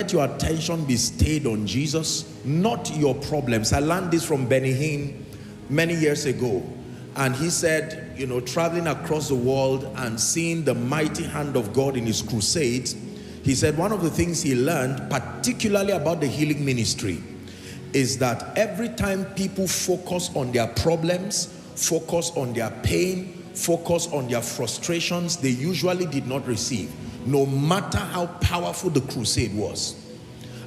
let your attention be stayed on Jesus, not your problems. I learned this from Benny Hinn many years ago. And he said, you know, traveling across the world and seeing the mighty hand of God in his crusades, he said one of the things he learned, particularly about the healing ministry, is that every time people focus on their problems, focus on their pain, focus on their frustrations, they usually did not receive, no matter how powerful the crusade was.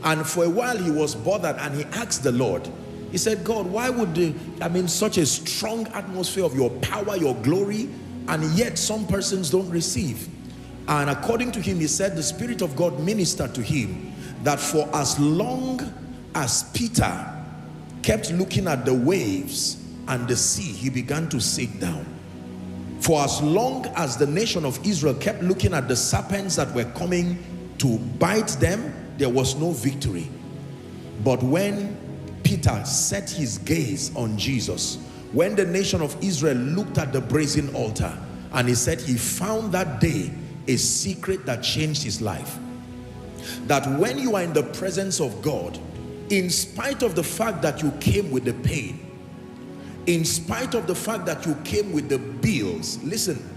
And for a while he was bothered, and he asked the Lord, he said, God, why would such a strong atmosphere of your power, your glory, and yet some persons don't receive? And according to him, he said the Spirit of God ministered to him that for as long as Peter kept looking at the waves and the sea, he began to sink down. For as long as the nation of Israel kept looking at the serpents that were coming to bite them, there was no victory. But when Peter set his gaze on Jesus, when the nation of Israel looked at the brazen altar, and he said he found that day a secret that changed his life. That when you are in the presence of God, in spite of the fact that you came with the pain, in spite of the fact that you came with the bills, listen,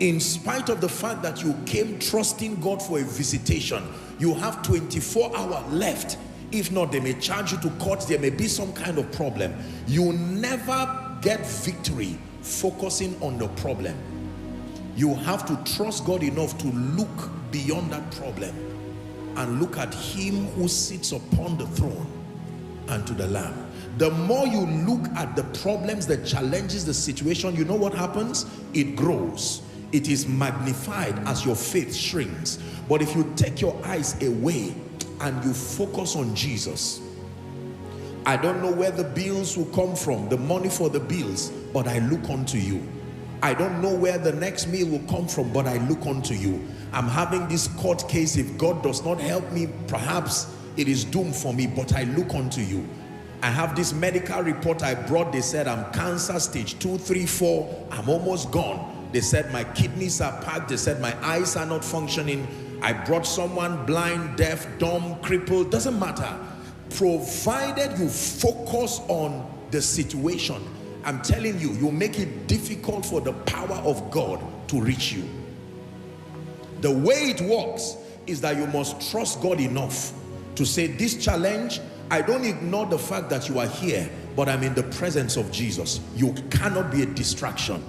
in spite of the fact that you came trusting God for a visitation, you have 24 hours left. If not, they may charge you to court, there may be some kind of problem. You never get victory focusing on the problem. You have to trust God enough to look beyond that problem and look at him who sits upon the throne and to the Lamb. The more you look at the problems, the challenges, the situation, you know what happens? It grows. It is magnified as your faith shrinks. But if you take your eyes away and you focus on Jesus, I don't know where the bills will come from, the money for the bills, but I look unto you. I don't know where the next meal will come from, but I look unto you. I'm having this court case. If God does not help me, perhaps it is doomed for me, but I look unto you. I have this medical report I brought. They said I'm cancer stage 2, 3, 4. I'm almost gone. They said my kidneys are packed. They said my eyes are not functioning. I brought someone blind, deaf, dumb, crippled. Doesn't matter. Provided you focus on the situation, I'm telling you, you make it difficult for the power of God to reach you. The way it works is that you must trust God enough to say, this challenge, I don't ignore the fact that you are here, but I'm in the presence of Jesus. You cannot be a distraction.